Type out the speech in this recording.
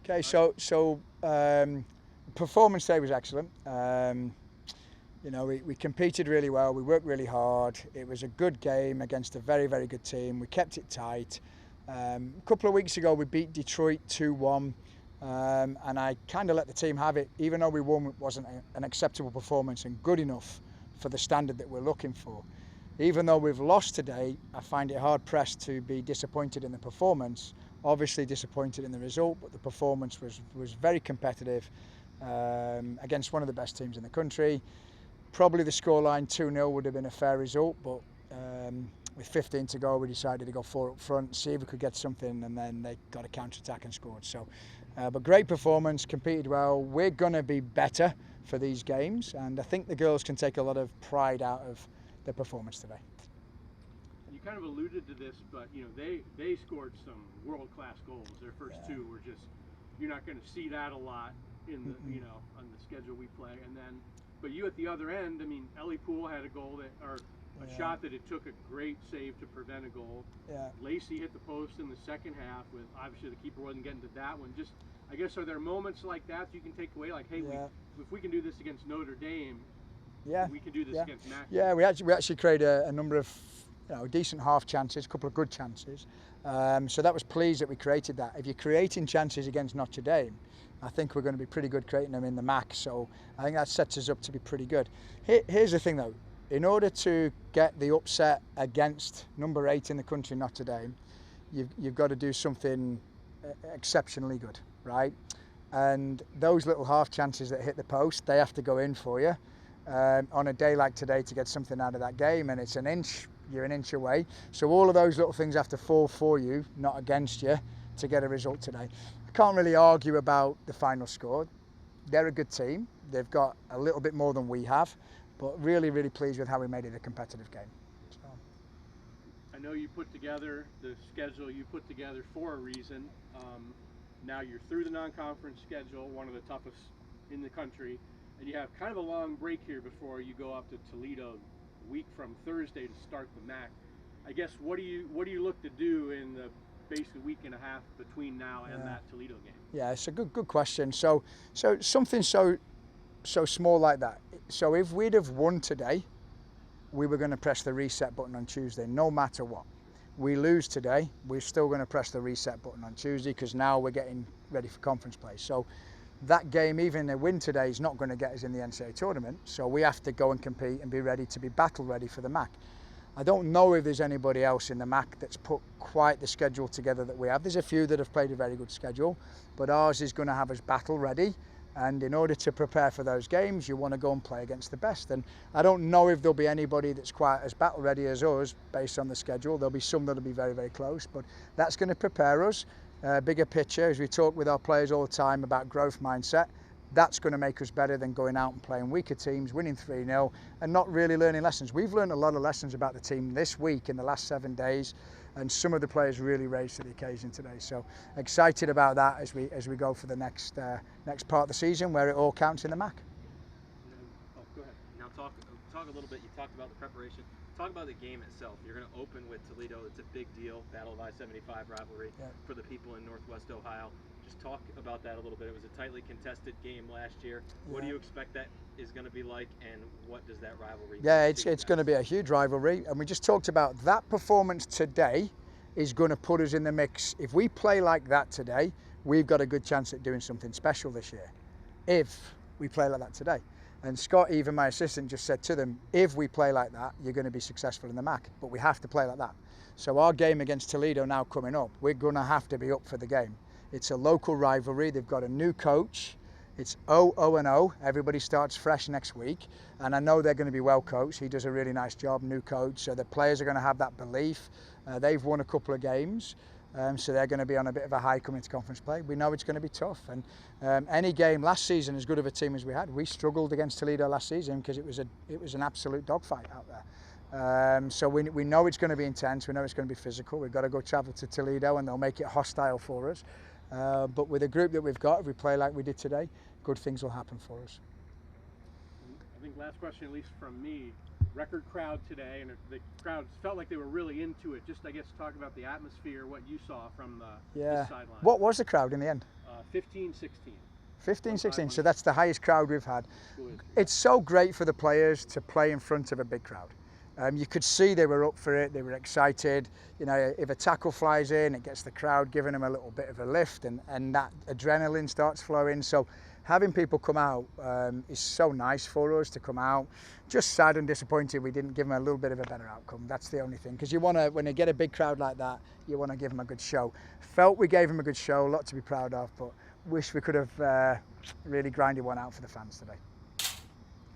Okay, performance today was excellent. We competed really well. We worked really hard. It was a good game against a very, very good team. We kept it tight. A couple of weeks ago, we beat Detroit 2-1, and I kind of let the team have it. Even though we won, it wasn't an acceptable performance and good enough for the standard that we're looking for. Even though we've lost today, I find it hard-pressed to be disappointed in the performance. Obviously disappointed in the result, but the performance was very competitive against one of the best teams in the country. Probably the scoreline 2-0 would have been a fair result, but with 15 to go, we decided to go 4 up front, see if we could get something, and then they got a counter-attack and scored. But great performance, competed well. We're going to be better for these games, and I think the girls can take a lot of pride out of their performance today. You kind of alluded to this, but they scored some world-class goals. Their first two were just, you're not going to see that a lot in the on the schedule we play. And then, but you at the other end, I mean, Ellie Poole had a goal a shot that it took a great save to prevent a goal. Yeah. Lacey hit the post in the second half with, obviously the keeper wasn't getting to that one. Just, I guess, are there moments like that you can take away? Like, hey, if we can do this against Notre Dame, we can do this against Mac. Yeah, we actually created a number of decent half chances, a couple of good chances. So that was pleased that we created that. If you're creating chances against Notre Dame, I think we're going to be pretty good creating them in the MAC. So I think that sets us up to be pretty good. Here's the thing though, in order to get the upset against number 8 in the country, Notre Dame, you've got to do something exceptionally good, right? And those little half chances that hit the post, they have to go in for you on a day like today to get something out of that game, and it's an inch. You're an inch away. So all of those little things have to fall for you, not against you, to get a result today. I can't really argue about the final score. They're a good team. They've got a little bit more than we have, but really, really pleased with how we made it a competitive game. So. I know you put together the schedule you put together for a reason. Now you're through the non-conference schedule, one of the toughest in the country, and you have kind of a long break here before you go up to Toledo week from Thursday to start the MAC. I guess what do you look to do in the basically week and a half between now and that Toledo game? Yeah, it's a good question. So something so small like that. So if we'd have won today, we were going to press the reset button on Tuesday, no matter what. We lose today, we're still going to press the reset button on Tuesday because now we're getting ready for conference play. So that game, even a win today, is not going to get us in the NCAA tournament. So we have to go and compete and be ready to be battle ready for the MAC. I don't know if there's anybody else in the MAC that's put quite the schedule together that we have. There's a few that have played a very good schedule, but ours is going to have us battle ready. And in order to prepare for those games, you want to go and play against the best. And I don't know if there'll be anybody that's quite as battle ready as us based on the schedule. There'll be some that'll be very, very close, but that's going to prepare us. Bigger picture, as we talk with our players all the time about growth mindset, that's going to make us better than going out and playing weaker teams, winning 3-0 and not really learning lessons. We've learned a lot of lessons about the team this week in the last 7 days, and some of the players really raised to the occasion today. So excited about that as we go for the next part of the season where it all counts in the MAC. Oh, go ahead. Now talk a little bit. You talked about the preparation. Talk about the game itself. You're going to open with Toledo. It's a big deal. Battle of I-75 rivalry for the people in Northwest Ohio. Just talk about that a little bit. It was a tightly contested game last year. What do you expect that is going to be like, and what does that rivalry mean? Yeah, it's going to be a huge rivalry, and we just talked about that performance today is going to put us in the mix. If we play like that today, we've got a good chance at doing something special this year. If we play like that today. And Scott, even my assistant, just said to them, if we play like that, you're going to be successful in the MAC, but we have to play like that. So our game against Toledo now coming up, we're going to have to be up for the game. It's a local rivalry. They've got a new coach. It's 0-0. Everybody starts fresh next week. And I know they're going to be well coached. He does a really nice job, new coach. So the players are going to have that belief. They've won a couple of games. So they're going to be on a bit of a high coming to conference play. We know it's going to be tough. And any game last season, as good of a team as we had, we struggled against Toledo last season because it was an absolute dogfight out there. So we know it's going to be intense. We know it's going to be physical. We've got to go travel to Toledo and they'll make it hostile for us. But with the group that we've got, if we play like we did today, good things will happen for us. I think last question, at least from me, record crowd today, and the crowd felt like they were really into it. Just, I guess, talk about the atmosphere, what you saw from the sideline. What was the crowd in the end? 15-16. 15-16, so that's the highest crowd we've had. It's so great for the players to play in front of a big crowd. You could see they were up for it, they were excited. You know, if a tackle flies in, it gets the crowd giving them a little bit of a lift, and that adrenaline starts flowing. So having people come out is so nice for us to come out. Just sad and disappointed we didn't give them a little bit of a better outcome. That's the only thing, because you want to, when you get a big crowd like that, you want to give them a good show. Felt we gave them a good show, a lot to be proud of, but wish we could have really grinded one out for the fans today.